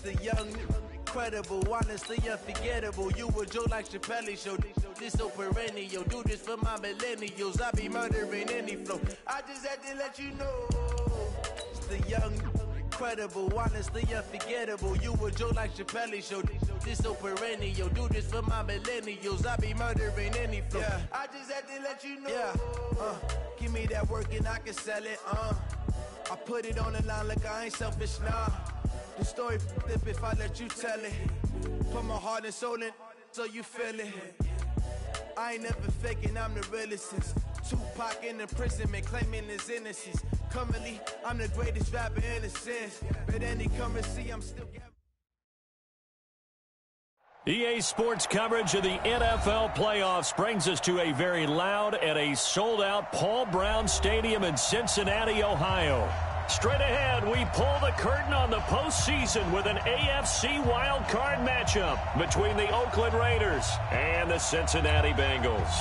The young, incredible, honestly unforgettable. You a joke like Chappelle Show. This so perennial. Do this for my millennials. I be murdering any flow. I just had to let you know. It's the young, incredible, honestly unforgettable. You a joke like Chappelle Show. This so perennial. Do this for my millennials. I be murdering any flow. Yeah. I just had to let you know. Yeah. Give me that work and I can sell it. I put it on the line like I ain't selfish, nah. The story flip if I let you tell it. Put my heart and soul in so you feel it. I ain't never faking, I'm the realest since Tupac in imprisonment, claiming his innocence. Currently, I'm the greatest rapper in a sense. But any come and see, I'm still EA Sports coverage of the NFL playoffs brings us to a very loud and a sold-out Paul Brown Stadium in Cincinnati, Ohio. Straight ahead, we pull the curtain on the postseason with an AFC wildcard matchup between the Oakland Raiders and the Cincinnati Bengals.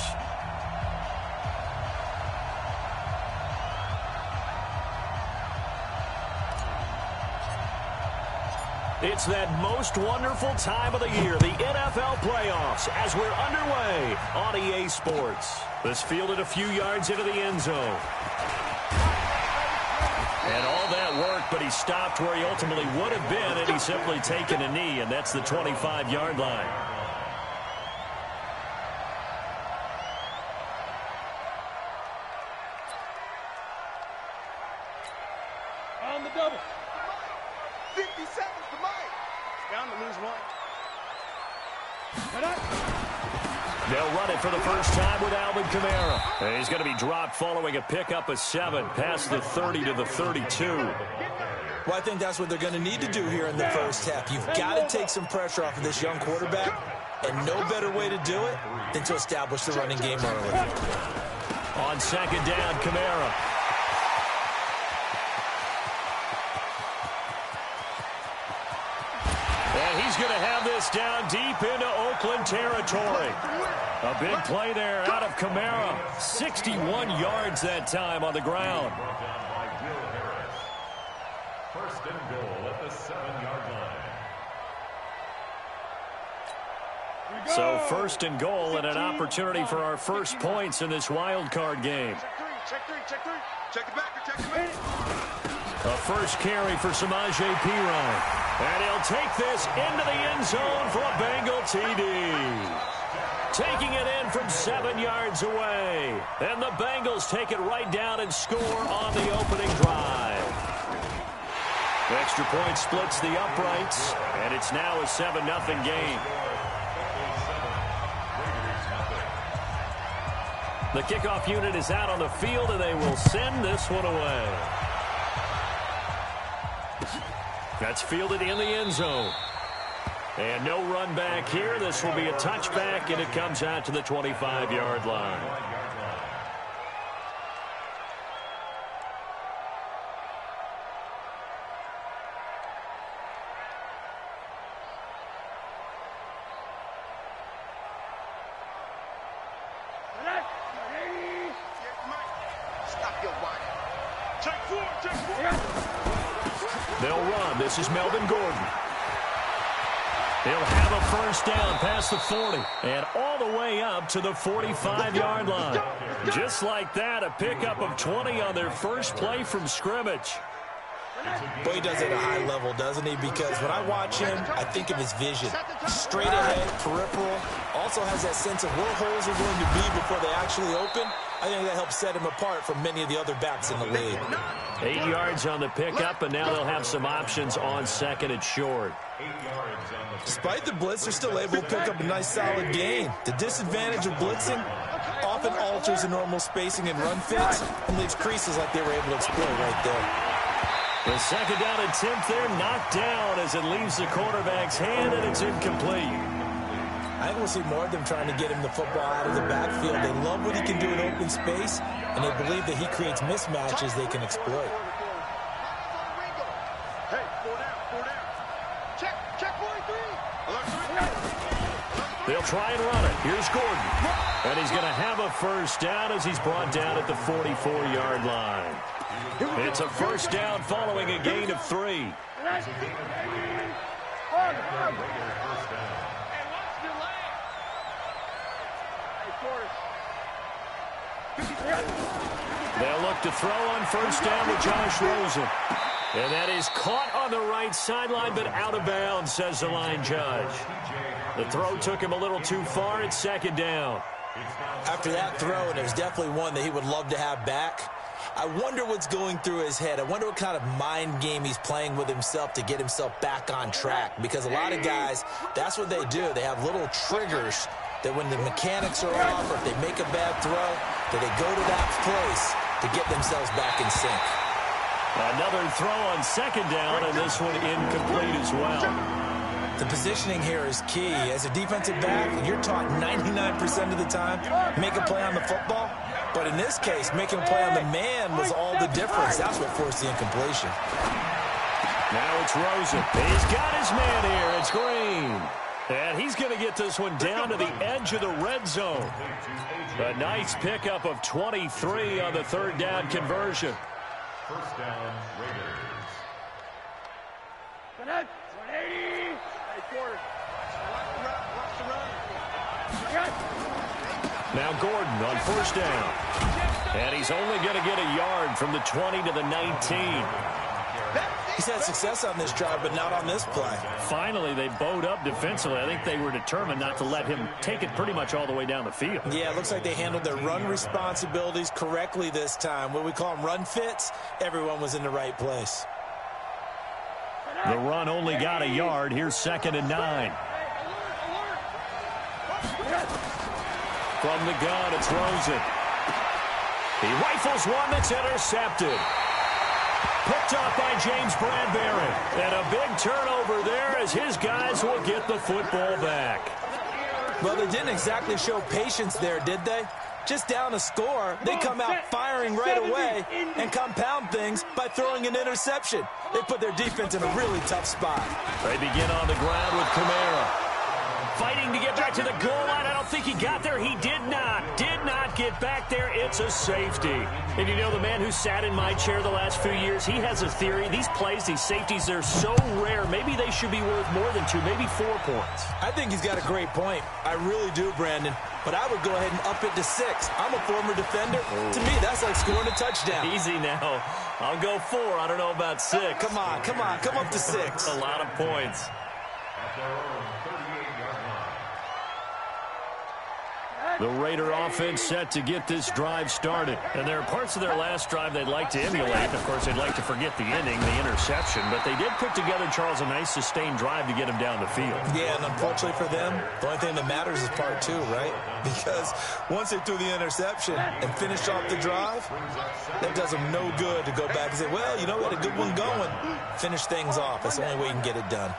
It's that most wonderful time of the year, the NFL playoffs, as we're underway on EA Sports. This fielded a few yards into the end zone. And all that work, but he stopped where he ultimately would have been had he simply taken a knee, and that's the 25-yard line. On the double. 50 seconds to Mike. Down to lose one. They'll run it for the first time with Alvin Kamara. And he's going to be dropped following a pickup of 7 past the 30 to the 32. Well, I think that's what they're going to need to do here in the first half. You've got to take some pressure off of this young quarterback, and no better way to do it than to establish the running game early. On second down, Kamara. And he's going to have this down deep into Oakland territory. A big play there out of Kamara. 61 yards that time on the ground. First and goal at the 7-yard line. So first and goal and an opportunity for our first points in this wild card game. Check three. Check it back. A first carry for Samaje Perine. And he'll take this into the end zone for a Bengal TD. Taking it in from 7 yards away. And the Bengals take it right down and score on the opening drive. Extra point splits the uprights, and it's now a 7-0 game. The kickoff unit is out on the field, and they will send this one away. That's fielded in the end zone. And no run back here. This will be a touchback, and it comes out to the 25-yard line. They'll run. This is Melvin Gordon. He'll have a first down past the 40 and all the way up to the 45-yard line. Just like that, a pickup of 20 on their first play from scrimmage. Boy, he does it at a high level, doesn't he? Because when I watch him, I think of his vision. Straight ahead, peripheral. Also has that sense of where holes are going to be before they actually open. I think that helps set him apart from many of the other backs in the league. 8 yards on the pickup, and now they'll have some options on second and short. Despite the blitz, they're still able to pick up a nice, solid gain. The disadvantage of blitzing often alters the normal spacing and run fits and leaves creases like they were able to exploit right there. The second down attempt there knocked down as it leaves the quarterback's hand, and it's incomplete. I think we'll see more of them trying to get him the football out of the backfield. They love what he can do in open space, and they believe that he creates mismatches they can exploit. Hey, 4 down. Check 43. They'll try and run it. Here's Gordon. And he's going to have a first down as he's brought down at the 44-yard line. It's a first down following a gain of 3. They'll look to throw on first down with Josh Rosen. And that is caught on the right sideline, but out of bounds, says the line judge. The throw took him a little too far. It's second down. After that throw, and it was definitely one that he would love to have back, I wonder what's going through his head. I wonder what kind of mind game he's playing with himself to get himself back on track. Because a lot of guys, that's what they do. They have little triggers that when the mechanics are off or if they make a bad throw, that they go to that place to get themselves back in sync. Another throw on second down, and this one incomplete as well. The positioning here is key. As a defensive back, you're taught 99% of the time, make a play on the football. But in this case, making a play on the man was all the difference. That's what forced the incompletion. Now it's Rosen. He's got his man here. It's Green. And he's going to get this one down to the edge of the red zone. A nice pickup of 23 on the third down conversion. First down, Raiders. Now Gordon on first down. And he's only going to get a yard from the 20 to the 19. He's had success on this drive, but not on this play. Finally, they bowed up defensively. I think they were determined not to let him take it pretty much all the way down the field. Yeah, it looks like they handled their run responsibilities correctly this time. What we call them run fits, everyone was in the right place. The run only got a yard. Here's 2nd and 9. From the gun, it's Rosen. He rifles one that's intercepted. Picked up by James Bradbury. And a big turnover there as his guys will get the football back. Well, they didn't exactly show patience there, did they? Just down a score, they come out firing right away and compound things by throwing an interception. They put their defense in a really tough spot. They begin on the ground with Kamara. Fighting to get back to the goal line. I don't think he got there. He did not get back there. It's a safety. And you know, the man who sat in my chair the last few years, he has a theory. These plays, these safeties, they're so rare. Maybe they should be worth more than 2, maybe 4 points. I think he's got a great point. I really do, Brandon. But I would go ahead and up it to 6. I'm a former defender. To me, that's like scoring a touchdown. Easy now. I'll go 4. I don't know about 6. Come on. Come up to 6. A lot of points. At their own 38-yard line. The Raider offense set to get this drive started. And there are parts of their last drive they'd like to emulate. Of course, they'd like to forget the ending, the interception. But they did put together, Charles, a nice sustained drive to get him down the field. Yeah, and unfortunately for them, the only thing that matters is part 2, right? Because once they threw the interception and finished off the drive, that does them no good to go back and say, well, you know, we had a good one going. Finish things off. That's the only way you can get it done.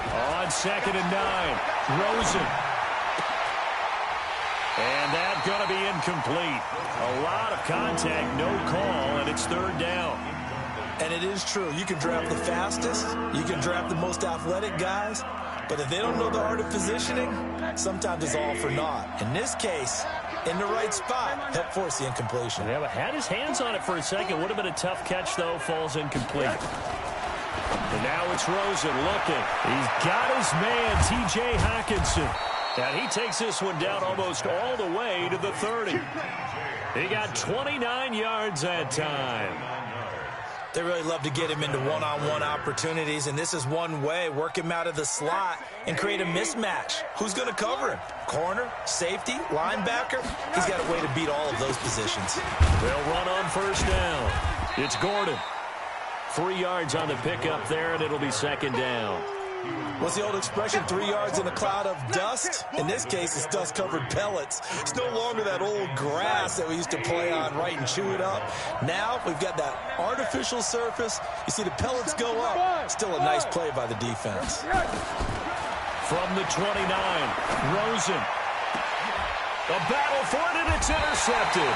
On 2nd and 9, Rosen. And that's going to be incomplete. A lot of contact, no call, and it's 3rd down. And it is true. You can draft the fastest. You can draft the most athletic guys. But if they don't know the art of positioning, sometimes it's all for naught. In this case, in the right spot, help force the incompletion. Yeah, but had his hands on it for a second. Would have been a tough catch, though. Falls incomplete. And now it's Rosen looking. He's got his man, T.J. Hockenson. And he takes this one down almost all the way to the 30. He got 29 yards that time. They really love to get him into one-on-one opportunities, and this is one way. Work him out of the slot and create a mismatch. Who's going to cover him? Corner, safety, linebacker? He's got a way to beat all of those positions. They'll run on first down. It's Gordon. 3 yards on the pickup there, and it'll be 2nd down. What's the old expression, 3 yards in a cloud of dust? In this case, it's dust-covered pellets. It's no longer that old grass that we used to play on, right, and chew it up. Now we've got that artificial surface. You see the pellets go up. Still a nice play by the defense. From the 29, Rosen. A battle for it, and it's intercepted.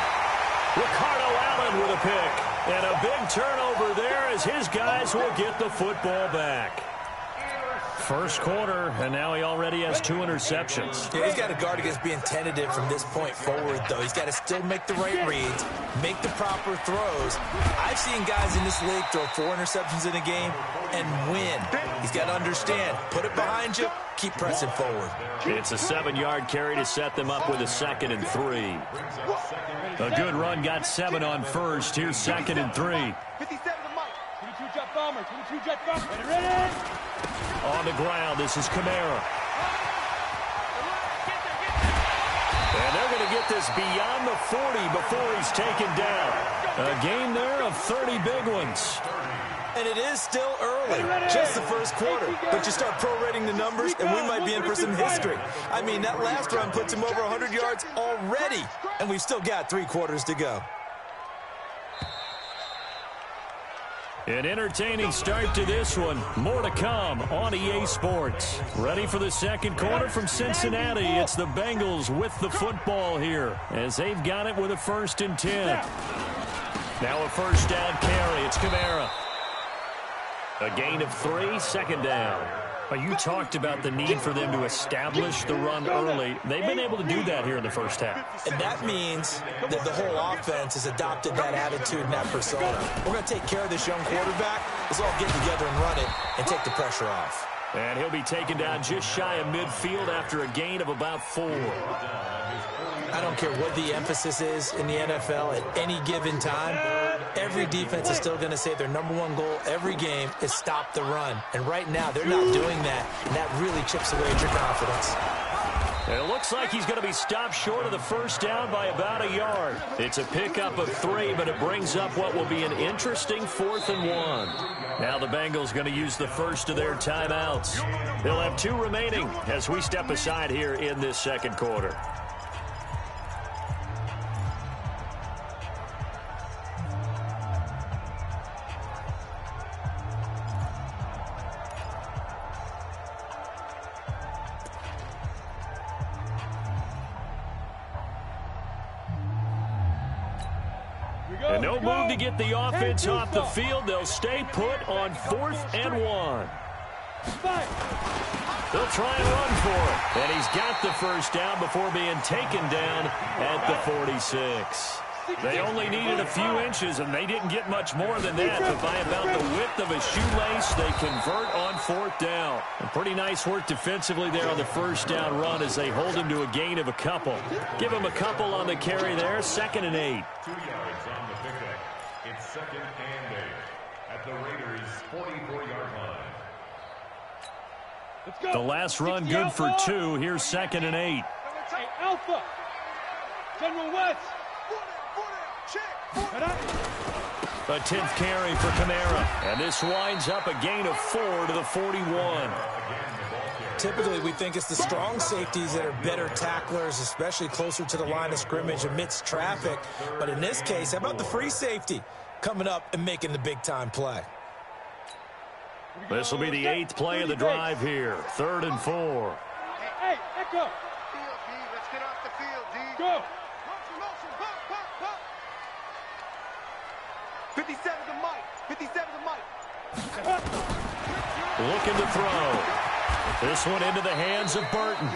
Ricardo Allen with a pick. And a big turnover there as his guys will get the football back. First quarter, and now he already has 2 interceptions. Yeah, he's got to guard against being tentative from this point forward, though. He's got to still make the right reads, make the proper throws. I've seen guys in this league throw 4 interceptions in a game and win. He's got to understand, put it behind you, keep pressing forward. It's a 7-yard carry to set them up with a 2nd and 3. A good run got 7 on first. Here's 2nd and 3. 57 to Mike. 22 jet bomber. 22 jet bomber. Ready? On the ground, this is Kamara. And they're going to get this beyond the 40 before he's taken down. A gain there of 30 big ones. And it is still early, just the first quarter. But you start prorating the numbers, and we might be in for some history. I mean, that last run puts him over 100 yards already, and we've still got 3 quarters to go. An entertaining start to this one. More to come on EA Sports. Ready for the second quarter from Cincinnati. It's the Bengals with the football here as they've got it with a 1st and 10. Now a first down carry. It's Kamara. A gain of 3, 2nd down. You talked about the need for them to establish the run early. They've been able to do that here in the first half. And that means that the whole offense has adopted that attitude and that persona. We're going to take care of this young quarterback. Let's all get together and run it and take the pressure off. And he'll be taken down just shy of midfield after a gain of about 4. I don't care what the emphasis is in the NFL at any given time. Every defense is still going to say their #1 goal every game is stop the run. And right now, they're not doing that, and that really chips away at your confidence. And it looks like he's going to be stopped short of the first down by about a yard. It's a pickup of 3, but it brings up what will be an interesting 4th and 1. Now the Bengals going to use the first of their timeouts. They'll have 2 remaining as we step aside here in this second quarter. And no move to get the offense off the field. They'll stay put on 4th and 1. They'll try and run for it. And he's got the first down before being taken down at the 46. They only needed a few inches, and they didn't get much more than that. But by about the width of a shoelace, they convert on 4th down. And pretty nice work defensively there on the first down run as they hold him to a gain of a couple. Give him a couple on the carry there, 2nd and 8. 2 yards on the pickup. It's 2nd and 8 at the Raiders' 44-yard line. Let's go. The last run good for 2. Here's 2nd and 8. Hey, Alpha. General West. A 10th carry for Kamara. And this winds up a gain of 4 to the 41. Typically, we think it's the strong safeties that are better tacklers, especially closer to the line of scrimmage amidst traffic. But in this case, how about the free safety coming up and making the big-time play? This will be the 8th play of the drive here. 3rd and 4. Hey, Echo. Let's get off the field, D. Go. 57 to Mike. 57 to Mike. Looking to throw. This one into the hands of Burton.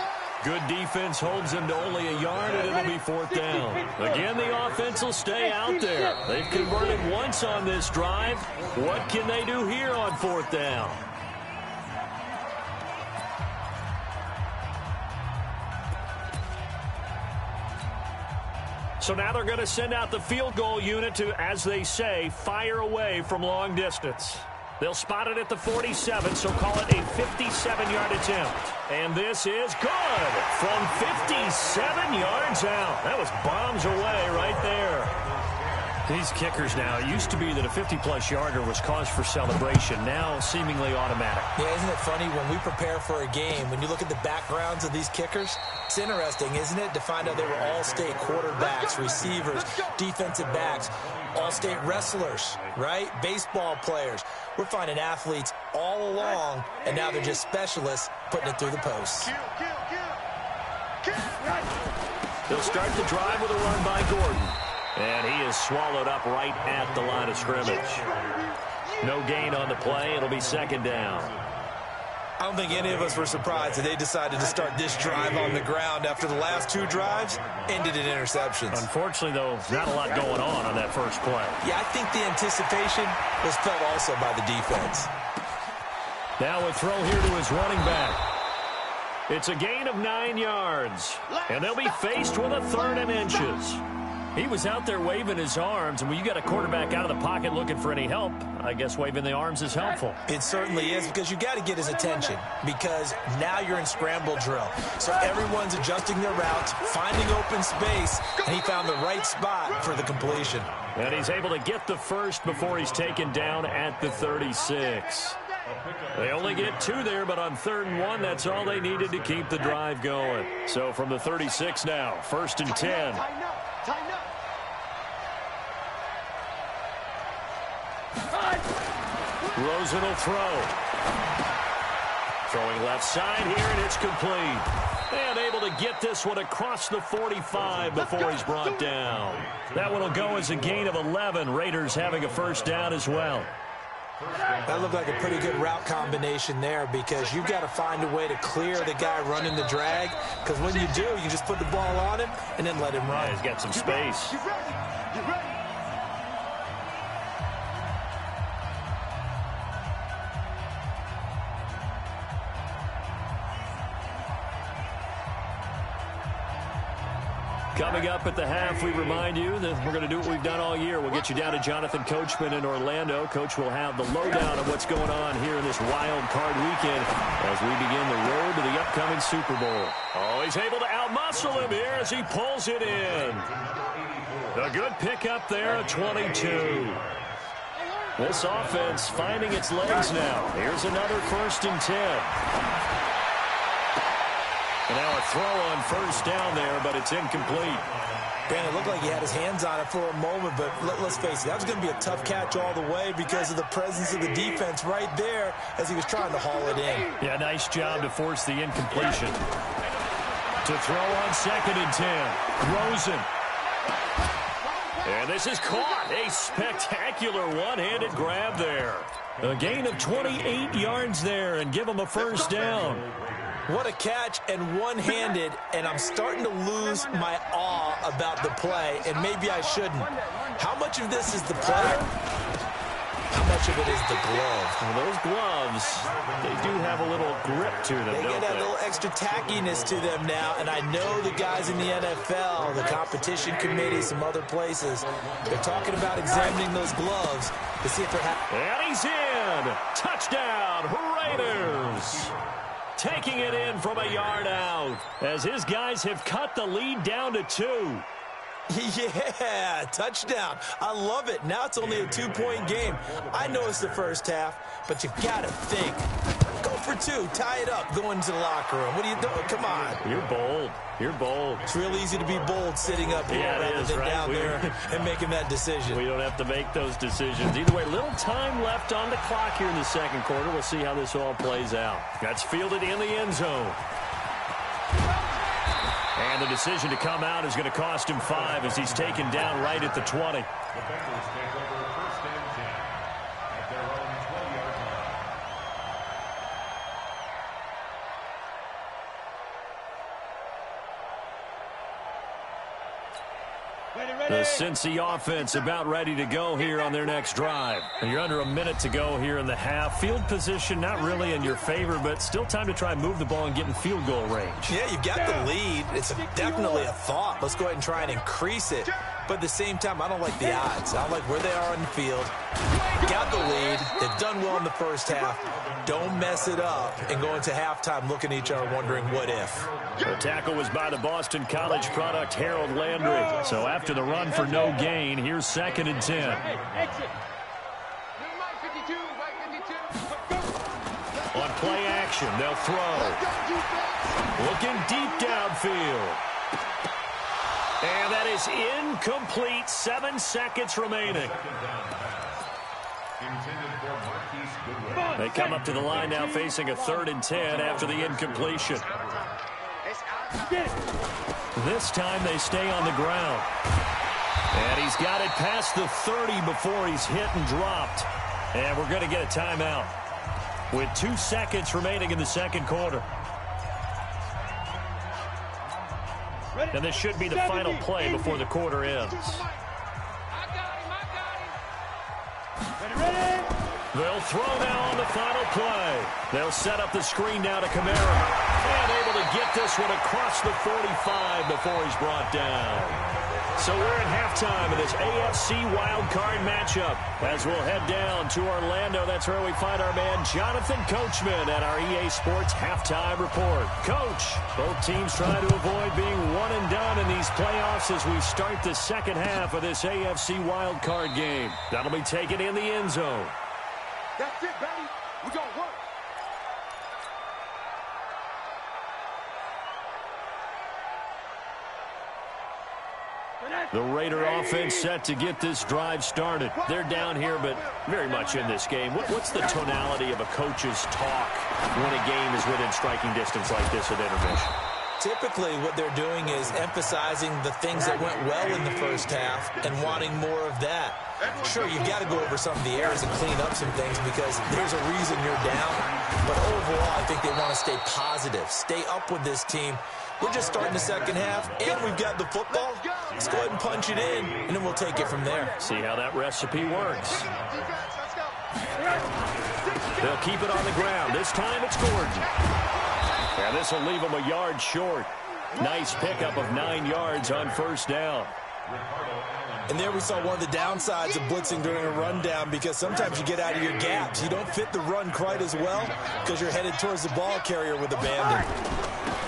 Good defense holds him to only a yard, and it'll be 4th down. Again, the offense will stay out there. They've converted once on this drive. What can they do here on 4th down? So now they're going to send out the field goal unit to, as they say, fire away from long distance. They'll spot it at the 47, so call it a 57-yard attempt. And this is good from 57 yards out. That was bombs away right there. These kickers now, it used to be that a 50-plus yarder was cause for celebration. Now seemingly automatic. Yeah, isn't it funny when we prepare for a game, when you look at the backgrounds of these kickers, it's interesting, isn't it, to find out they were all-state quarterbacks, receivers, defensive backs, all-state wrestlers, right? Baseball players. We're finding athletes all along, and now they're just specialists putting it through the posts. They'll start the drive with a run by Gordon. And he is swallowed up right at the line of scrimmage. No gain on the play. It'll be 2nd down. I don't think any of us were surprised that they decided to start this drive on the ground after the last 2 drives ended in interceptions. Unfortunately, though, not a lot going on that first play. Yeah, I think the anticipation was felt also by the defense. Now a throw here to his running back. It's a gain of 9 yards, and they'll be faced with a 3rd and inches. He was out there waving his arms, and when you got a quarterback out of the pocket looking for any help, I guess waving the arms is helpful. It certainly is, because you got to get his attention, because now you're in scramble drill. So everyone's adjusting their routes, finding open space, and he found the right spot for the completion. And he's able to get the first before he's taken down at the 36. They only get 2 there, but on 3rd and 1, that's all they needed to keep the drive going. So from the 36 now, 1st and 10. Rosen will throw. Throwing left side here, and it's complete. And able to get this one across the 45 before he's brought down. That one will go as a gain of 11. Raiders having a 1st down as well. That looked like a pretty good route combination there, because you've got to find a way to clear the guy running the drag, because when you do, you just put the ball on him and then let him run. Yeah, he's got some space. Coming up at the half, we remind you that we're going to do what we've done all year. We'll get you down to Jonathan Coachman in Orlando. Coach will have the lowdown of what's going on here in this wild card weekend as we begin the road to the upcoming Super Bowl. Oh, he's able to outmuscle him here as he pulls it in. A good pickup there at 22. This offense finding its legs now. Here's another 1st and 10. And now a throw on 1st down there, but it's incomplete. Brandon, it looked like he had his hands on it for a moment, but let's face it, that was going to be a tough catch all the way because of the presence of the defense right there as he was trying to haul it in. Yeah, nice job to force the incompletion. To throw on 2nd and 10. Rosen. And this is caught. A spectacular one-handed grab there. A gain of 28 yards there and give him a 1st down. What a catch, and one-handed, and I'm starting to lose my awe about the play, and maybe I shouldn't. How much of this is the player? How much of it is the glove? Well, those gloves, they do have a little grip to them, They get that little extra tackiness to them now, and I know the guys in the NFL, the competition committee, some other places, they're talking about examining those gloves to see if they're And he's in! Touchdown, Raiders! Taking it in from a yard out as his guys have cut the lead down to 2. Yeah, touchdown. I love it. Now it's only a 2-point game. I know it's the first half, but you've got to think. Go for 2. Tie it up. Go into the locker room. What are you doing? Come on. You're bold. You're bold. It's real easy to be bold sitting up here rather than down there and making that decision. We don't have to make those decisions. Either way, little time left on the clock here in the 2nd quarter. We'll see how this all plays out. That's fielded in the end zone. And the decision to come out is going to cost him 5 as he's taken down right at the 20. The Bengals take over 1st and 10 at their own 20-yard line. The Cincy offense about ready to go here on their next drive. And you're under a minute to go here in the half. Field position not really in your favor, but still time to try and move the ball and get in field goal range. Yeah, you've got the lead. It's definitely a thought. Let's go ahead and try and increase it. But at the same time, I don't like the odds. I don't like where they are on the field. Got the lead. They've done well in the first half. Don't mess it up and go into halftime looking at each other wondering what if. The tackle was by the Boston College product, Harold Landry. So after the run for no gain, here's 2nd and 10. On play action, they'll throw. Looking deep downfield. And that is incomplete. 7 seconds remaining. They come up to the line now facing a 3rd and 10 after the incompletion. This time they stay on the ground. And he's got it past the 30 before he's hit and dropped. And we're going to get a timeout. with 2 seconds remaining in the second quarter. And this should be the final play before the quarter ends. They'll throw now on the final play. They'll set up the screen now to Kamara. And able to get this one across the 45 before he's brought down. So we're at halftime of this AFC wildcard matchup. As we'll head down to Orlando, that's where we find our man Jonathan Coachman at our EA Sports Halftime Report. Coach, both teams try to avoid being one and done in these playoffs as we start the second half of this AFC wildcard game. That'll be taken in the end zone. That's it, baby. We gonna work. The Raider offense set to get this drive started. They're down here, but very much in this game. What's the tonality of a coach's talk when a game is within striking distance like this at intermission? Typically, what they're doing is emphasizing the things that went well in the first half and wanting more of that. Sure, you've got to go over some of the errors and clean up some things because there's a reason you're down. But overall, I think they want to stay positive, stay up with this team. We're just starting the second half, and we've got the football. Let's go ahead and punch it in, and then we'll take it from there. See how that recipe works. They'll keep it on the ground. This time it's Gordon. And this will leave him a yard short. Nice pickup of 9 yards on first down. And there we saw one of the downsides of blitzing during a rundown because sometimes you get out of your gaps. You don't fit the run quite as well because you're headed towards the ball carrier with abandon.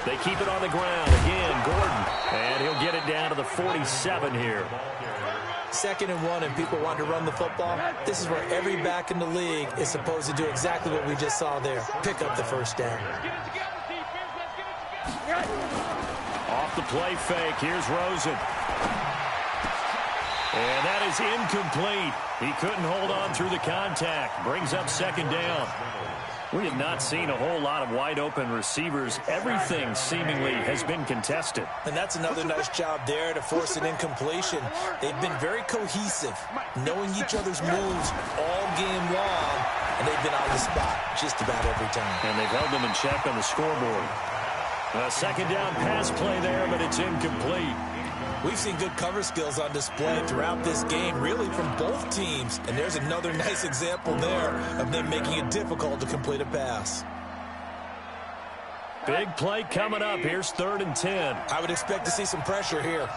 They keep it on the ground. Again, Gordon. And he'll get it down to the 47 here. 2nd and 1 and people want to run the football. This is where every back in the league is supposed to do exactly what we just saw there. Pick up the first down. Off the play fake. Here's Rosen. And that is incomplete. He couldn't hold on through the contact. Brings up 2nd down. We have not seen a whole lot of wide-open receivers. Everything seemingly has been contested. And that's another nice job there to force an incompletion. They've been very cohesive, knowing each other's moves all game long, and they've been on the spot just about every time. And they've held them in check on the scoreboard. A 2nd down pass play there, but it's incomplete. We've seen good cover skills on display throughout this game, really from both teams. And there's another nice example there of them making it difficult to complete a pass. Big play coming up. Here's 3rd and 10. I would expect to see some pressure here.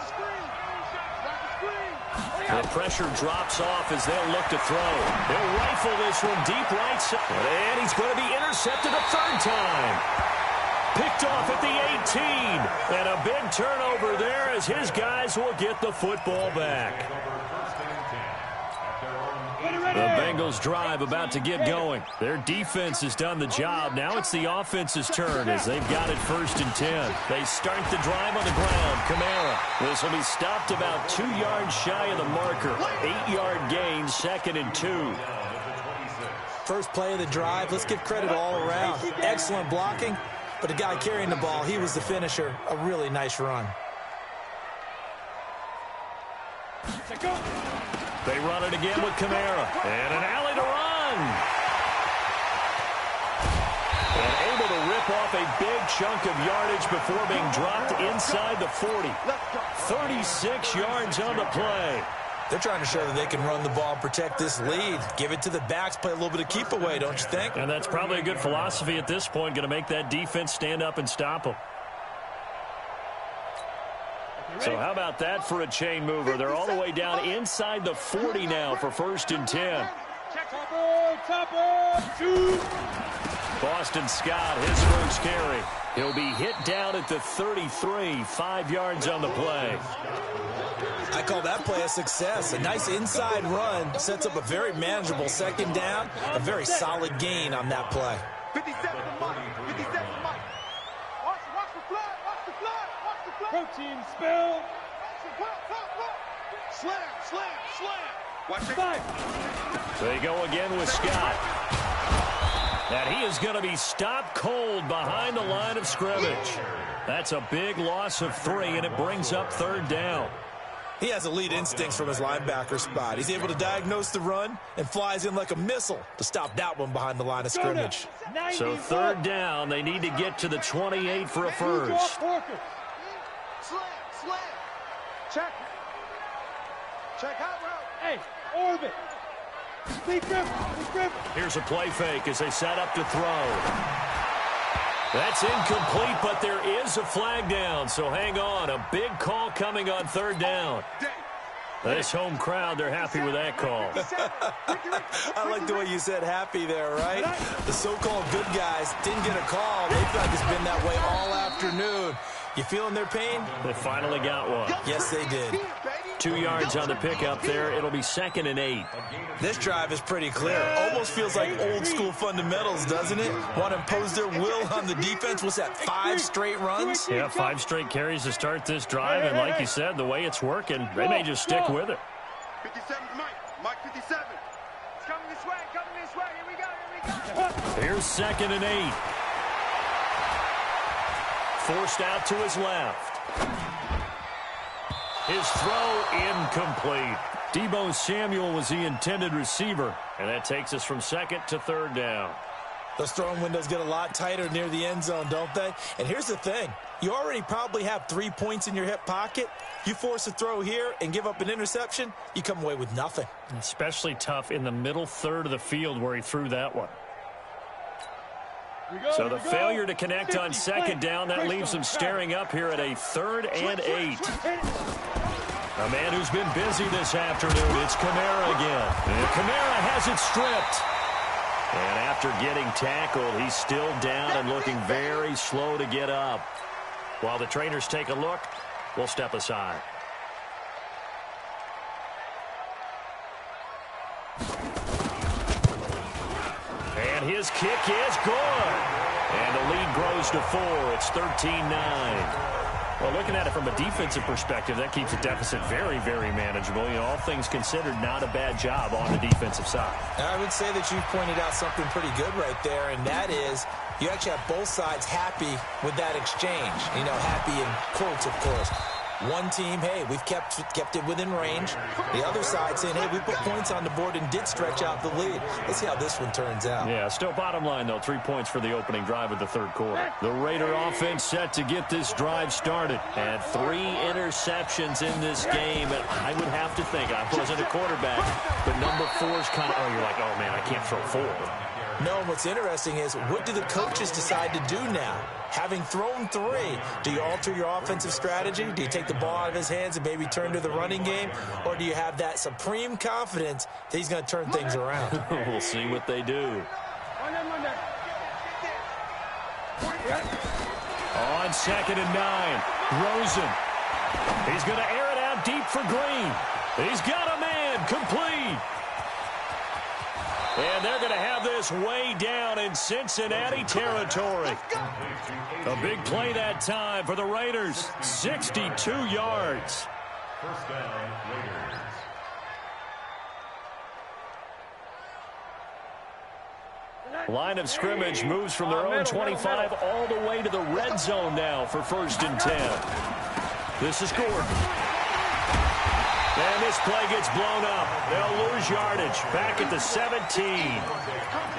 The pressure drops off as they'll look to throw. They'll rifle this one deep right side. And he's going to be intercepted a 3rd time. Picked off at the 18. And a big turnover there as his guys will get the football back. The Bengals drive about to get going. Their defense has done the job. Now it's the offense's turn as they've got it 1st and 10. They start the drive on the ground. Kamara. This will be stopped about 2 yards shy of the marker. 8-yard gain, 2nd and 2. First play of the drive. Let's give credit all around. Excellent blocking. But the guy carrying the ball, he was the finisher. A really nice run. They run it again with Kamara. And an alley to run. And able to rip off a big chunk of yardage before being dropped inside the 40. 36 yards on the play. They're trying to show that they can run the ball and protect this lead. Give it to the backs, play a little bit of keep away, don't you think? And that's probably a good philosophy at this point, going to make that defense stand up and stop them. So how about that for a chain mover? They're all the way down inside the 40 now for 1st and 10. Boston Scott, his first carry. He'll be hit down at the 33, 5 yards on the play. I call that play a success. A nice inside run sets up a very manageable 2nd down. A very solid gain on that play. 57 to Mike. 57 to Mike. Watch the flood. Watch the flood. Watch the flood. Protein spill. Slam, slam, slam. Watch it. They go again with Scott. And he is going to be stopped cold behind the line of scrimmage. That's a big loss of 3, and it brings up 3rd down. He has elite instincts from his linebacker spot. He's able to diagnose the run and flies in like a missile to stop that one behind the line of scrimmage. So third down, they need to get to the 28 for a first. Slam. Check. Check out route. Hey, orbit. Speak grip. Here's a play fake as they set up to throw. That's incomplete, but there is a flag down, so hang on. A big call coming on third down. This home crowd, they're happy with that call. I like the way you said happy there, right? The so-called good guys didn't get a call. They feel like it's been that way all afternoon. You feeling their pain? They finally got one. Yes, they did. 2 yards on the pickup there. It'll be 2nd and 8. This drive is pretty clear. Almost feels like old-school fundamentals, doesn't it? Want to impose their will on the defense? What's that, 5 straight runs? Yeah, 5 straight carries to start this drive. And like you said, the way it's working, they may just stick with it. 57 to Mike. Mike 57. It's coming this way. Here we go. Here's 2nd and 8. Forced out to his left. His throw incomplete. Deebo Samuel was the intended receiver, and that takes us from 2nd to 3rd down. Those throwing windows get a lot tighter near the end zone, don't they? And here's the thing. You already probably have 3 points in your hip pocket. You force a throw here and give up an interception, you come away with nothing. Especially tough in the middle third of the field where he threw that one. So the failure to connect on 2nd down, that leaves them staring up here at a 3rd and 8. A man who's been busy this afternoon, it's Kamara again. And Kamara has it stripped. And after getting tackled, he's still down and looking very slow to get up. While the trainers take a look, we'll step aside. And his kick is good. And the lead grows to 4. It's 13-9. Well, looking at it from a defensive perspective, that keeps the deficit very, very manageable. You know, all things considered, not a bad job on the defensive side. I would say that you've pointed out something pretty good right there, and that is you actually have both sides happy with that exchange. You know, happy in quotes, of course. One team, hey, we've kept it within range. The other side saying, hey, we put points on the board and did stretch out the lead. Let's see how this one turns out. Yeah, still bottom line, though, 3 points for the opening drive of the 3rd quarter. The Raider offense set to get this drive started. And 3 interceptions in this game. And I would have to think, I wasn't a quarterback, but number 4's kind of, you're like, oh, man, I can't throw 4. No, what's interesting is, what do the coaches decide to do now? Having thrown 3, do you alter your offensive strategy? Do you take the ball out of his hands and maybe turn to the running game? Or do you have that supreme confidence that he's going to turn things around? We'll see what they do. On 2nd and 9, Rosen. He's going to air it out deep for Green. He's got a man, complete. And they're going to have this way down in Cincinnati territory. A big play that time for the Raiders. 62 yards. First down, Raiders. Line of scrimmage moves from their own 25 all the way to the red zone now for 1st and 10. This is Gordon. And this play gets blown up. They'll lose yardage back at the 17.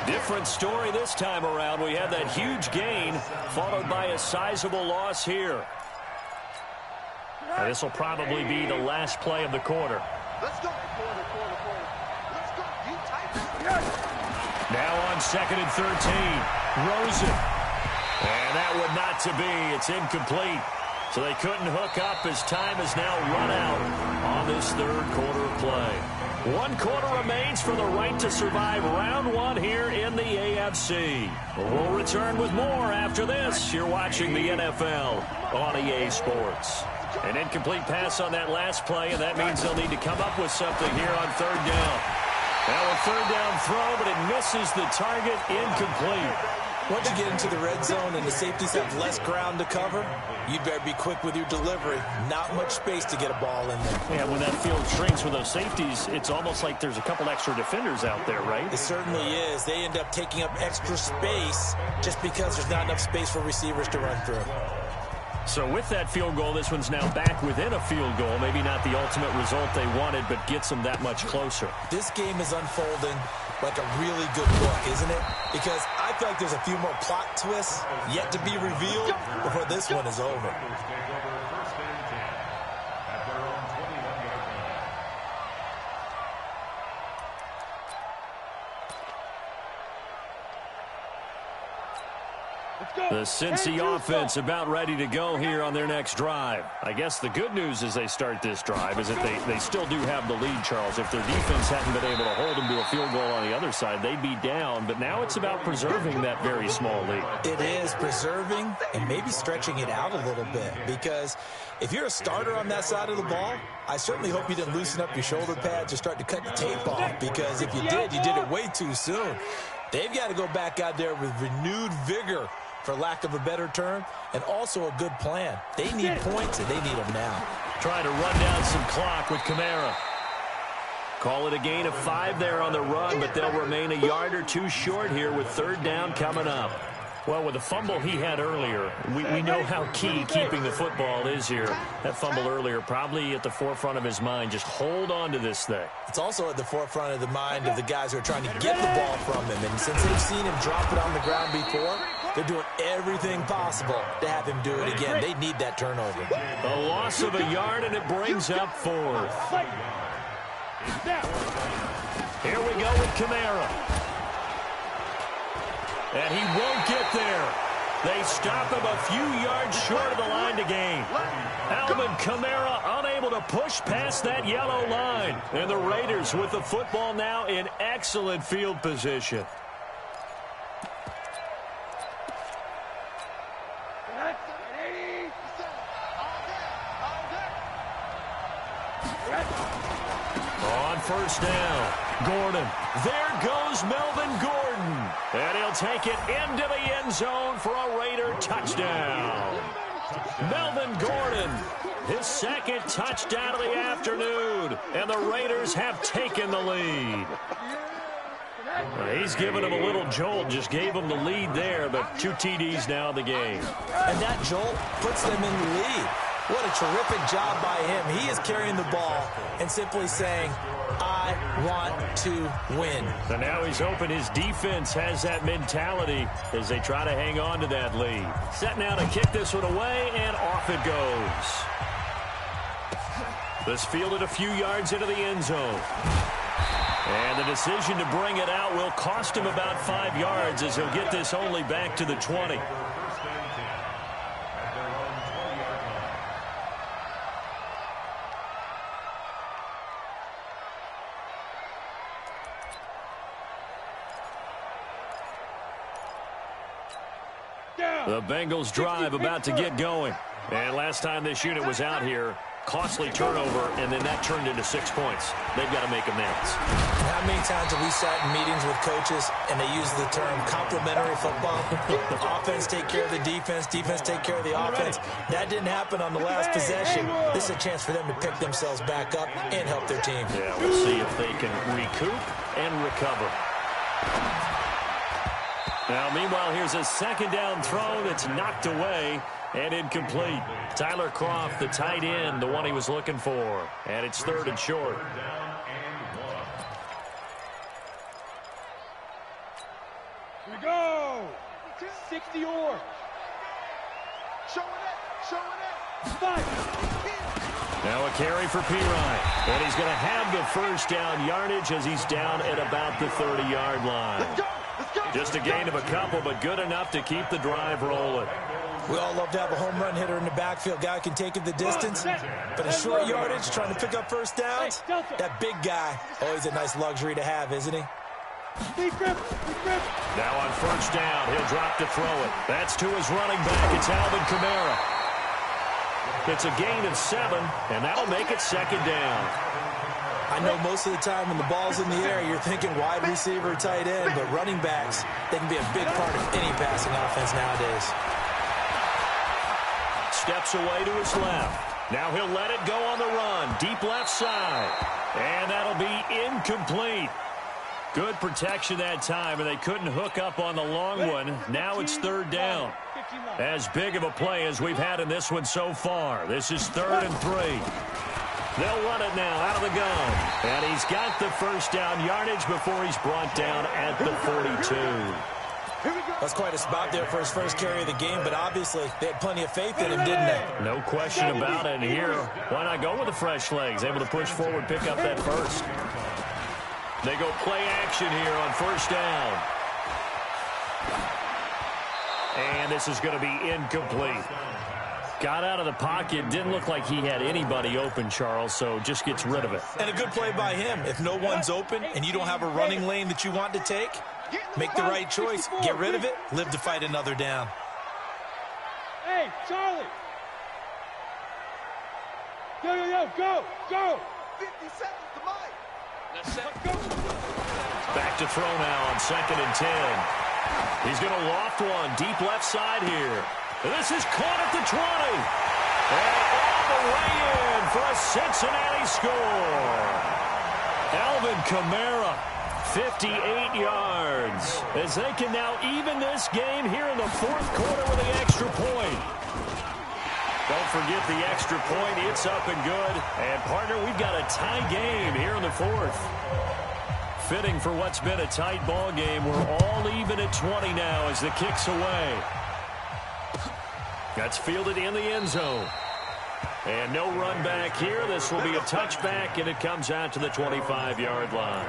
Different story this time around. We had that huge gain followed by a sizable loss here. And this will probably be the last play of the quarter. Let's go. Let's go. You tight. Now on 2nd and 13. Rosen. And that would not to be. It's incomplete. So they couldn't hook up as time has now run out on this 3rd quarter of play. 1 quarter remains for the right to survive round 1 here in the AFC. We'll return with more after this. You're watching the NFL on EA Sports. An incomplete pass on that last play, and that means they'll need to come up with something here on 3rd down. Now a 3rd down throw, but it misses the target, incomplete. Once you get into the red zone and the safeties have less ground to cover, you'd better be quick with your delivery. Not much space to get a ball in there. Yeah, when that field shrinks with those safeties, it's almost like there's a couple extra defenders out there, right? It certainly is. They end up taking up extra space just because there's not enough space for receivers to run through. So with that field goal, this one's now back within a field goal. Maybe not the ultimate result they wanted, but gets them that much closer. This game is unfolding like a really good book, isn't it? Because I feel like there's a few more plot twists yet to be revealed before this one is over. The Cincy offense about ready to go here on their next drive. I guess the good news as they start this drive is that they still do have the lead, Charles. If their defense hadn't been able to hold them to a field goal on the other side, they'd be down. But now it's about preserving that very small lead. It is preserving and maybe stretching it out a little bit, because if you're a starter on that side of the ball, I certainly hope you didn't loosen up your shoulder pads or start to cut the tape off, because if you did it way too soon. They've got to go back out there with renewed vigor, for lack of a better term, and also a good plan. They need points, and they need them now. Trying to run down some clock with Kamara. Call it a gain of 5 there on the run, but they'll remain a yard or two short here with third down coming up. Well, with the fumble he had earlier, we know how key keeping the football is here. That fumble earlier probably at the forefront of his mind. Just hold on to this thing. It's also at the forefront of the mind of the guys who are trying to get the ball from him. And since they've seen him drop it on the ground before, they're doing everything possible to have him do it again. They need that turnover. A loss of a yard, and it brings up 4th. Here we go with Kamara. And he won't get there. They stop him a few yards short of the line to gain. Alvin Kamara unable to push past that yellow line. And the Raiders with the football now in excellent field position. On first down, Gordon. There goes Melvin Gordon. And he'll take it into the end zone for a Raider touchdown. Melvin Gordon, his second touchdown of the afternoon. And the Raiders have taken the lead. He's given him a little jolt, just gave him the lead there, but 2 TDs now in the game. And that jolt puts them in the lead. What a terrific job by him. He is carrying the ball and simply saying, I want to win. And now he's open. His defense has that mentality as they try to hang on to that lead. Set now to kick this one away, and off it goes. This fielded a few yards into the end zone. And the decision to bring it out will cost him about 5 yards as he'll get this only back to the 20. The Bengals drive about to get going. And last time this unit was out here, costly turnover, and then that turned into 6 points. They've got to make amends. How many times have we sat in meetings with coaches and they use the term complementary football? Offense take care of the defense, defense take care of the offense. That didn't happen on the last possession. This is a chance for them to pick themselves back up and help their team. Yeah, we'll see if they can recoup and recover. Now, meanwhile, here's a second down throw that's knocked away and incomplete. Tyler Kroft, the tight end, the one he was looking for. And it's 3rd and short. Here we go. 60 or. Showing it. Now a carry for Pirine. And he's going to have the first down yardage as he's down at about the 30-yard line. Just a gain of a couple, but good enough to keep the drive rolling. We all love to have a home run hitter in the backfield. Guy can take it the distance. But in short yardage, trying to pick up first downs, that big guy, always a nice luxury to have, isn't he? Now on first down, he'll drop to throw it. That's to his running back. It's Alvin Kamara. It's a gain of 7, and that'll make it 2nd down. I know most of the time when the ball's in the air, you're thinking wide receiver, tight end, but running backs, they can be a big part of any passing offense nowadays. Steps away to his left. Now he'll let it go on the run. Deep left side. And that'll be incomplete. Good protection that time, and they couldn't hook up on the long one. Now it's 3rd down. as big of a play as we've had in this one so far. This is 3rd and 3. They'll run it now out of the gun. And he's got the first down yardage before he's brought down at the 42. That's quite a spot there for his first carry of the game, but obviously they had plenty of faith in him, didn't they? No question about it. And here, why not go with the fresh legs? Able to push forward, pick up that first. They go play action here on first down. And this is going to be incomplete. Got out of the pocket. Didn't look like he had anybody open, Charles, so just gets rid of it. And a good play by him. If no one's open and you don't have a running lane that you want to take, make the right choice. Get rid of it. Live to fight another down. Hey, Charlie. Go. 50 seconds to Mike. Back to throw now on 2nd and 10. He's going to loft one deep left side here. This is caught at the 20. And all the way in for a Cincinnati score. Alvin Kamara, 58 yards, as they can now even this game here in the 4th quarter with the extra point. Don't forget the extra point. It's up and good. And, partner, we've got a tie game here in the 4th. Fitting for what's been a tight ball game. We're all even at 20 now as the kick's away. That's fielded in the end zone. And no run back here. This will be a touchback, and it comes out to the 25-yard line.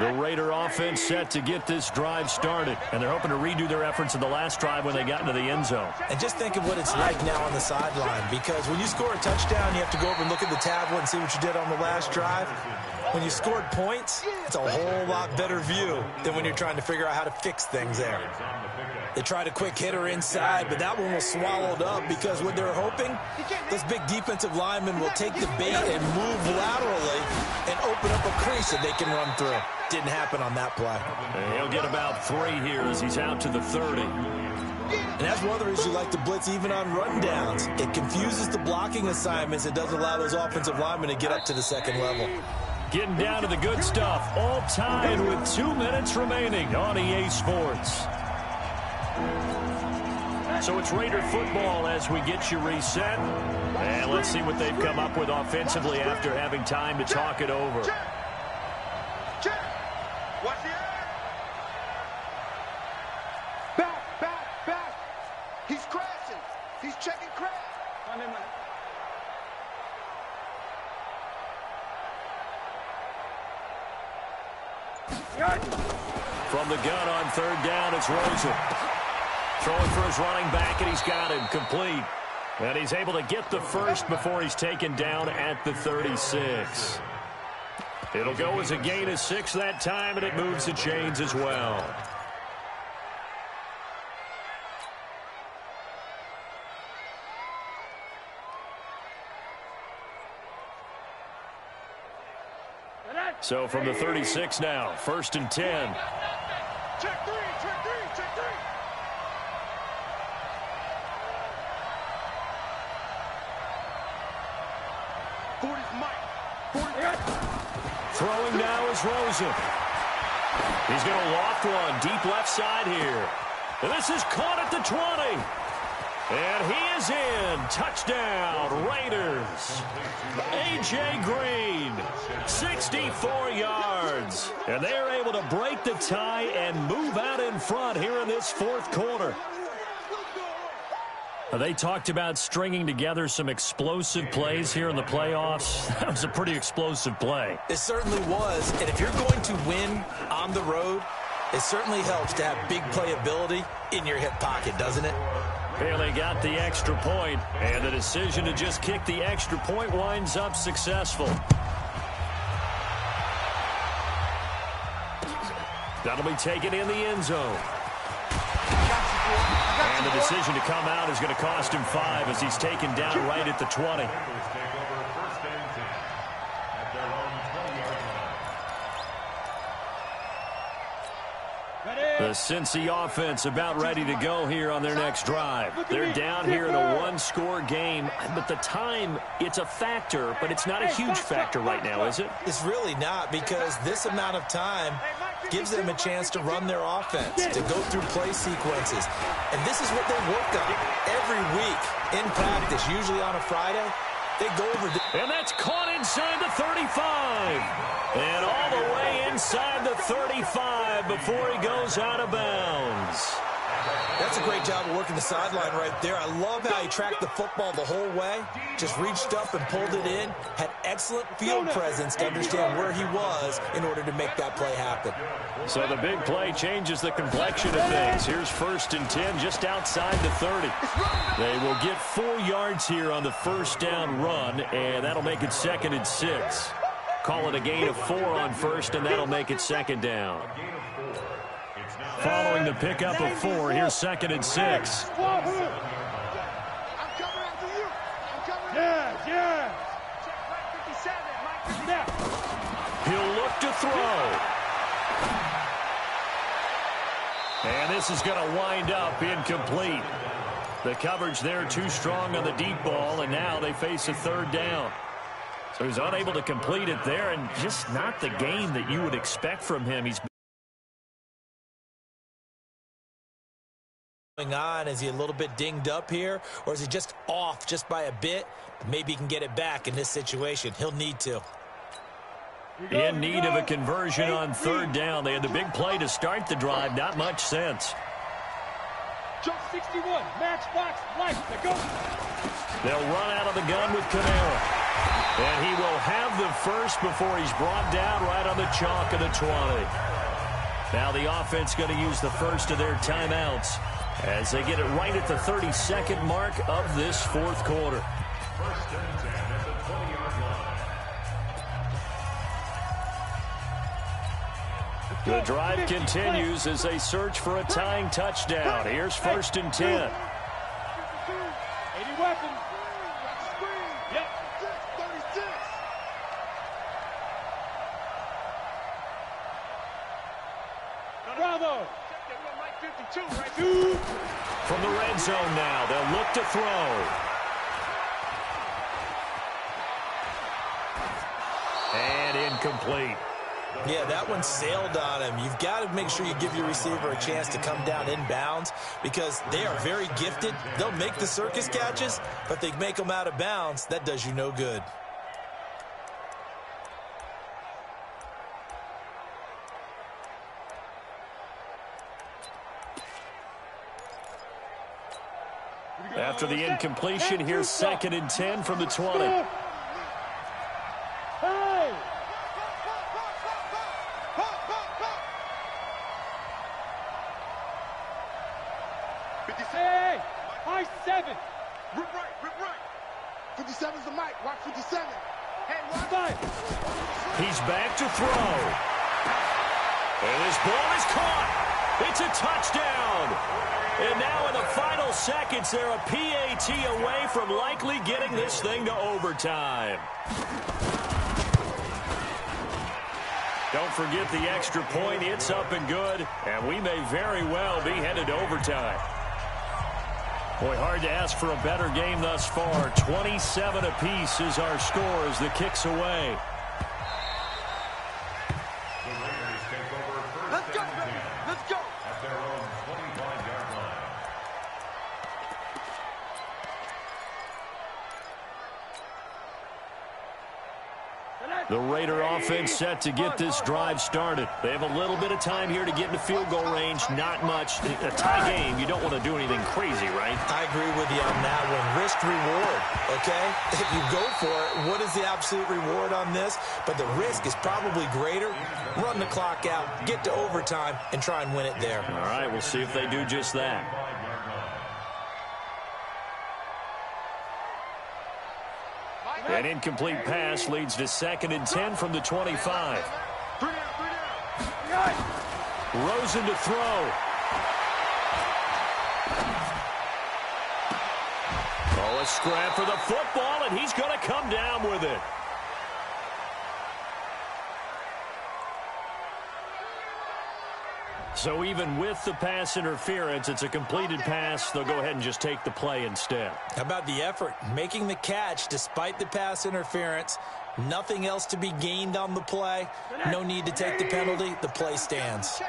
The Raider offense set to get this drive started, and they're hoping to redo their efforts in the last drive when they got into the end zone. And just think of what it's like now on the sideline, because when you score a touchdown, you have to go over and look at the tablet and see what you did on the last drive. When you scored points, it's a whole lot better view than when you're trying to figure out how to fix things there. They tried a quick hitter inside, but that one was swallowed up because what they're hoping, those big defensive linemen will take the bait and move laterally and open up a crease that they can run through. Didn't happen on that play. And he'll get about 3 here as he's out to the 30. And that's one of the reasons you like to blitz even on rundowns. It confuses the blocking assignments. It doesn't allow those offensive linemen to get up to the second level. Getting down to the good stuff. All tied with 2 minutes remaining on EA Sports. So it's Raider football as we get you reset. And let's see what they've come up with offensively after having time to talk it over. Watch the air. Back. He's crashing. He's checking crash. From the gun on 3rd down, it's Rosen. Throwing for his running back, and he's got him complete. And he's able to get the first before he's taken down at the 36. It'll go as a gain of 6 that time, and it moves the chains as well. So from the 36 now, 1st and 10. Check three. 40's Mike. 40. Throwing now is Rosen. He's going to loft one deep left side here. And this is caught at the 20. And he is in. Touchdown, Raiders. A.J. Green, 64 yards. And they're able to break the tie and move out in front here in this 4th quarter. They talked about stringing together some explosive plays here in the playoffs. That was a pretty explosive play. It certainly was. And if you're going to win on the road, it certainly helps to have big playability in your hip pocket, doesn't it? Well, they got the extra point, and the decision to just kick the extra point winds up successful. That'll be taken in the end zone. And the decision to come out is going to cost him 5 as he's taken down right at the 20. The Cincy offense about ready to go here on their next drive. They're down here in a 1-score game, but the time, it's a factor, but it's not a huge factor right now, is it? It's really not, because this amount of time, gives them a chance to run their offense, to go through play sequences. And this is what they work on every week in practice, usually on a Friday. They go over and that's caught inside the 35. And all the way inside the 35 before he goes out of bounds. That's a great job of working the sideline right there. I love how he tracked the football the whole way, just reached up and pulled it in, had excellent field presence to understand where he was in order to make that play happen. So the big play changes the complexion of things. Here's 1st and 10 just outside the 30. They will get 4 yards here on the first down run, and that'll make it 2nd and 6. Call it a gain of 4 on first, and that'll make it 2nd down. Following the pickup of 4, here's 2nd and 6. I'm coming after you. Yeah. He'll look to throw. And this is going to wind up incomplete. The coverage there too strong on the deep ball, and now they face a 3rd down. So he's unable to complete it there, and just not the game that you would expect from him. He's on. Is he a little bit dinged up here, or is he just off just by a bit? Maybe he can get it back in this situation. He'll need to. In need of a conversion on 3rd down. They had the big play to start the drive. Not much sense. Jump 61. Matchbox light. Go. They'll run out of the gun with Kamara. And he will have the first before he's brought down right on the chalk of the 20. Now the offense going to use the first of their timeouts as they get it right at the 32nd mark of this 4th quarter. 1st and 10 at the 20-yard line. The drive continues as they search for a tying touchdown. Here's 1st and 10. 80 weapons. Yep. 36. Bravo. From the red zone now, they'll look to throw. And incomplete. Yeah, that one sailed on him. You've got to make sure you give your receiver a chance to come down inbounds because they are very gifted. They'll make the circus catches, but if they make them out of bounds, that does you no good. After the incompletion, here's 2nd and 10 from the 20. Hey! Hey! High 7! Rip right! 57's the mic. Watch 57. Hey, watch. 5! He's back to throw. And this ball is caught. It's a touchdown. And now in the final seconds, they're a PAT away from likely getting this thing to overtime. Don't forget the extra point. It's up and good, and we may very well be headed to overtime. Boy, hard to ask for a better game thus far. 27 apiece is our score as the kick's away. The Raiders take over 1st Let's go, and 10 baby. Let's go. at their own 25-yard line. The Raider offense set to get this drive started. They have a little bit of time here to get into field goal range. Not much. A tie game, you don't want to do anything crazy, right? I agree with you on that one. Risk reward, okay? If you go for it, what is the absolute reward on this? But the risk is probably greater. Run the clock out, get to overtime, and try and win it there. All right, we'll see if they do just that. 5-yard line. An incomplete pass leads to 2nd and 10 from the 25. Rosen to throw. Oh, a scrap for the football, and he's going to come down with it. So even with the pass interference, it's a completed pass. They'll go ahead and just take the play instead. How about the effort? Making the catch despite the pass interference. Nothing else to be gained on the play. No need to take the penalty. The play stands.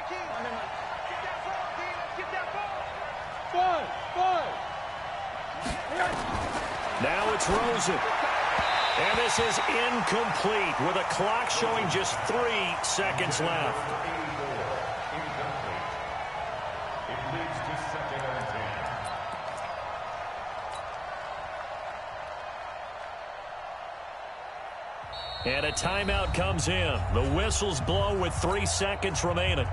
Now it's Rosen. And this is incomplete with a clock showing just 3 seconds left. It leads to 2nd and 10. And a timeout comes in. The whistles blow with 3 seconds remaining.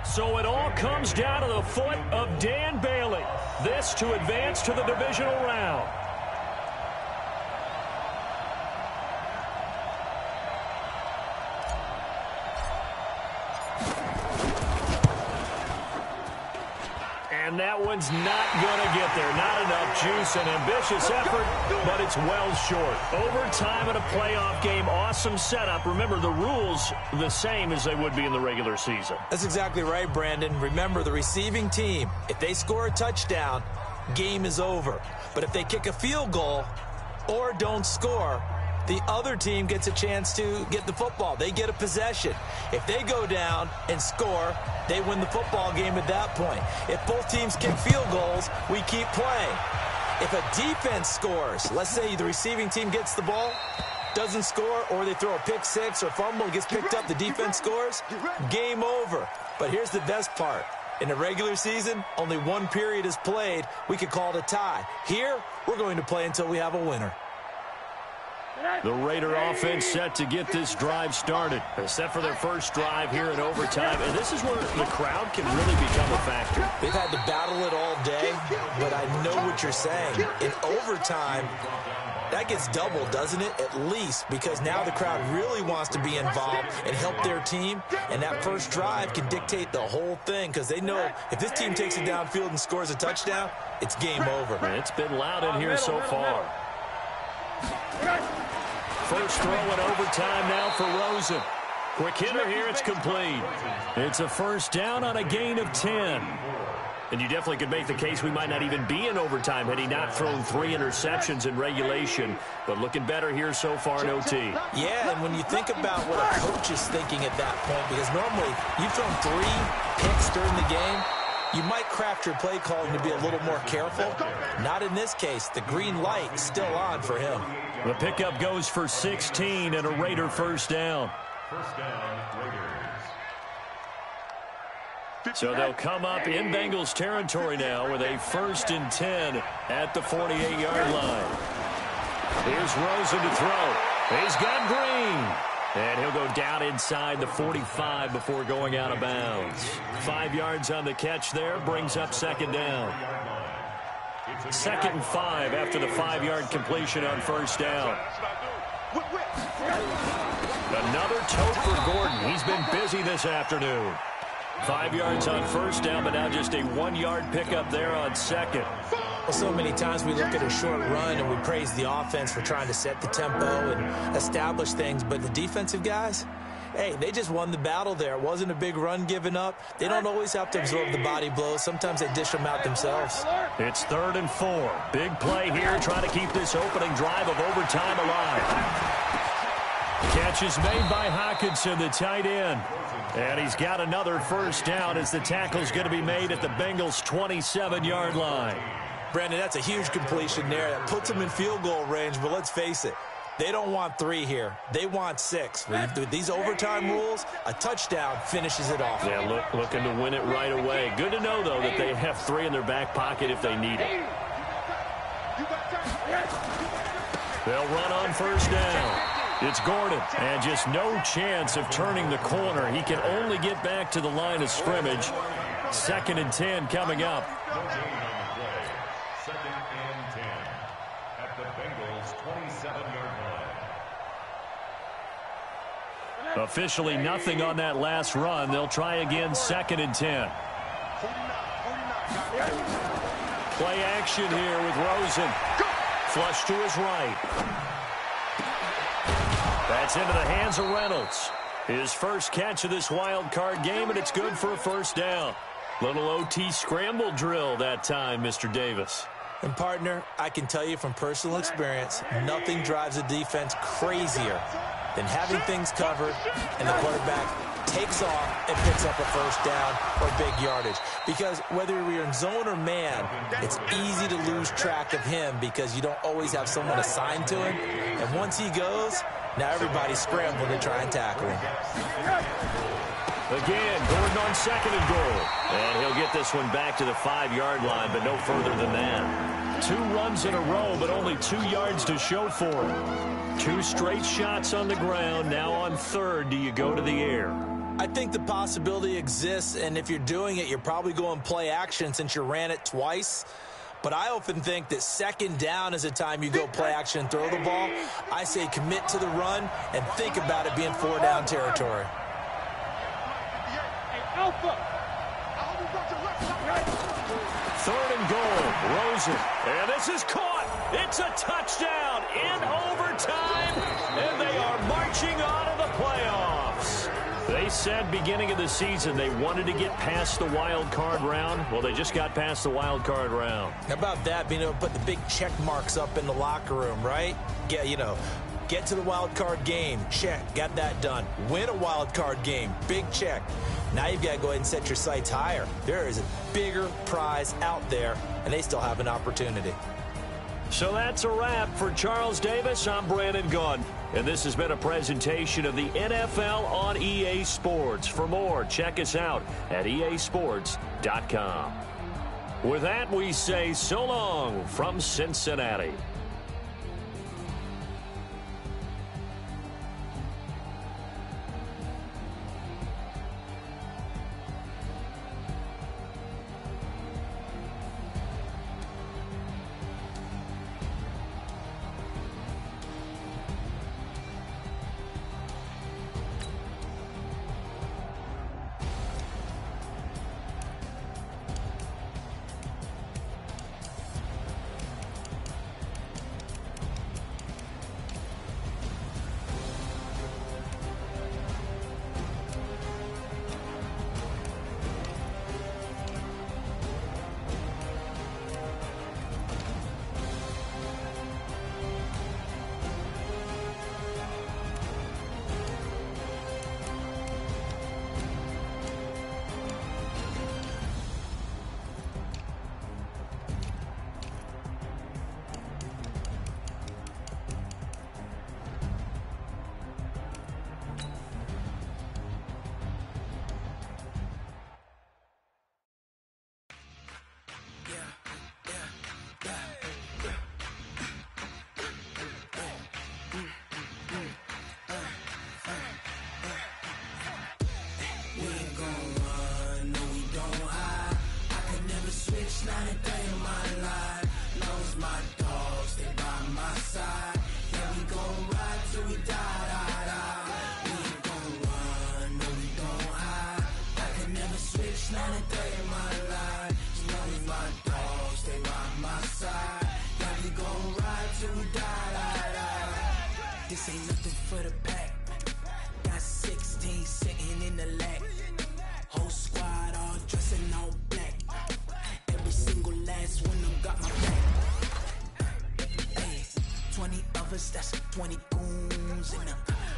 So it all comes down to the foot of Dan Bailey. This to advance to the divisional round. And that one's not going to get there. Not enough juice. An ambitious effort, but it's well short. Overtime in a playoff game. Awesome setup. Remember, the rules the same as they would be in the regular season. That's exactly right, Brandon. Remember, the receiving team, if they score a touchdown, game is over. But if they kick a field goal or don't score, the other team gets a chance to get the football. They get a possession. If they go down and score, they win the football game at that point. If both teams kick field goals, we keep playing. If a defense scores, let's say the receiving team gets the ball, doesn't score, or they throw a pick six or fumble, gets picked up, the defense scores, game over. But here's the best part. In the regular season, only 1 period is played. We could call it a tie. Here, we're going to play until we have a winner. The Raider offense set to get this drive started. Set for their first drive here in overtime. And this is where the crowd can really become a factor. They've had to battle it all day, but I know what you're saying. In overtime, that gets doubled, doesn't it? At least, because now the crowd really wants to be involved and help their team. And that first drive can dictate the whole thing, because they know if this team takes it downfield and scores a touchdown, it's game over. It's been loud in here so far. First throw in overtime now for Rosen. Quick hitter here, it's complete. It's a first down on a gain of 10. And you definitely could make the case we might not even be in overtime had he not thrown 3 interceptions in regulation. But looking better here so far in OT. Yeah, and when you think about what a coach is thinking at that point, because normally you've thrown 3 picks during the game, you might craft your play calling to be a little more careful. Not in this case. The green light is still on for him. The pickup goes for 16 and a Raider first down. First down, Raiders. So they'll come up in Bengals territory now with a 1st and 10 at the 48-yard line. Here's Rosen to throw. He's got Green. And he'll go down inside the 45 before going out of bounds. 5 yards on the catch there, brings up 2nd down. 2nd and 5 after the 5-yard completion on first down. Another tote for Gordon. He's been busy this afternoon. 5 yards on first down, but now just a 1-yard pickup there on 2nd. Well, so many times we look at a short run and we praise the offense for trying to set the tempo and establish things, but the defensive guys, hey, they just won the battle there. It wasn't a big run given up. They don't always have to absorb the body blows. Sometimes they dish them out themselves. It's 3rd and 4. Big play here, trying to keep this opening drive of overtime alive. Catch is made by Hockenson, the tight end. And he's got another first down as the tackle's going to be made at the Bengals' 27-yard line. Brandon, that's a huge completion there. That puts them in field goal range, but let's face it. They don't want 3 here. They want 6. With these overtime rules, a touchdown finishes it off. Yeah, looking to win it right away. Good to know, though, that they have 3 in their back pocket if they need it. They'll run on first down. It's Gordon, and just no chance of turning the corner. He can only get back to the line of scrimmage. 2nd and 10 coming up. No gain on the play. 2nd and 10 at the Bengals' 27-yard line. Officially nothing on that last run. They'll try again, 2nd and 10. Play action here with Rosen. Flush to his right. That's into the hands of Reynolds. His first catch of this wild card game, and it's good for a first down. Little OT scramble drill that time, Mr. Davis. And, partner, I can tell you from personal experience, nothing drives a defense crazier than having things covered and the quarterback takes off and picks up a first down or big yardage. Because whether you're in zone or man, it's easy to lose track of him because you don't always have someone assigned to him. And once he goes, now everybody's scrambling to try and tackle him. Again, Gordon on 2nd and goal. And he'll get this one back to the 5-yard line, but no further than that. 2 runs in a row, but only 2 yards to show for him. 2 straight shots on the ground. Now on 3rd, do you go to the air? I think the possibility exists, and if you're doing it, you're probably going play action since you ran it twice. But I often think that 2nd down is the time you go play action and throw the ball. I say commit to the run and think about it being 4-down territory. Alpha. 3rd and goal. Rosen. And this is caught. It's a touchdown in overtime. And they are marching on to the playoffs. They said beginning of the season they wanted to get past the wild card round. Well, they just got past the wild card round. How about that, being able to put the big check marks up in the locker room, right? Get to the wild card game. Check. Got that done. Win a wild card game. Big check. Now you've got to go ahead and set your sights higher. There is a bigger prize out there, and they still have an opportunity. So that's a wrap for Charles Davis. I'm Brandon Gaudin, and this has been a presentation of the NFL on EA Sports. For more, check us out at easports.com. With that, we say so long from Cincinnati. This ain't nothing for the pack. Got 16 sitting in the lag. Whole squad all dressing all black. Every single last one of them got my back. Hey, 20 of us, that's 20 goons in the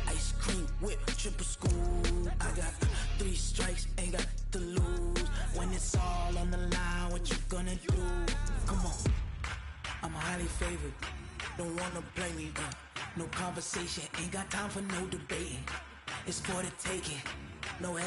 ice cream whip, triple school. I got 3 strikes, ain't got to lose. When it's all on the line, what you gonna do? Come on, I'm highly favored. Don't wanna play me, no conversation, ain't got time for no debating. It's for the taking, no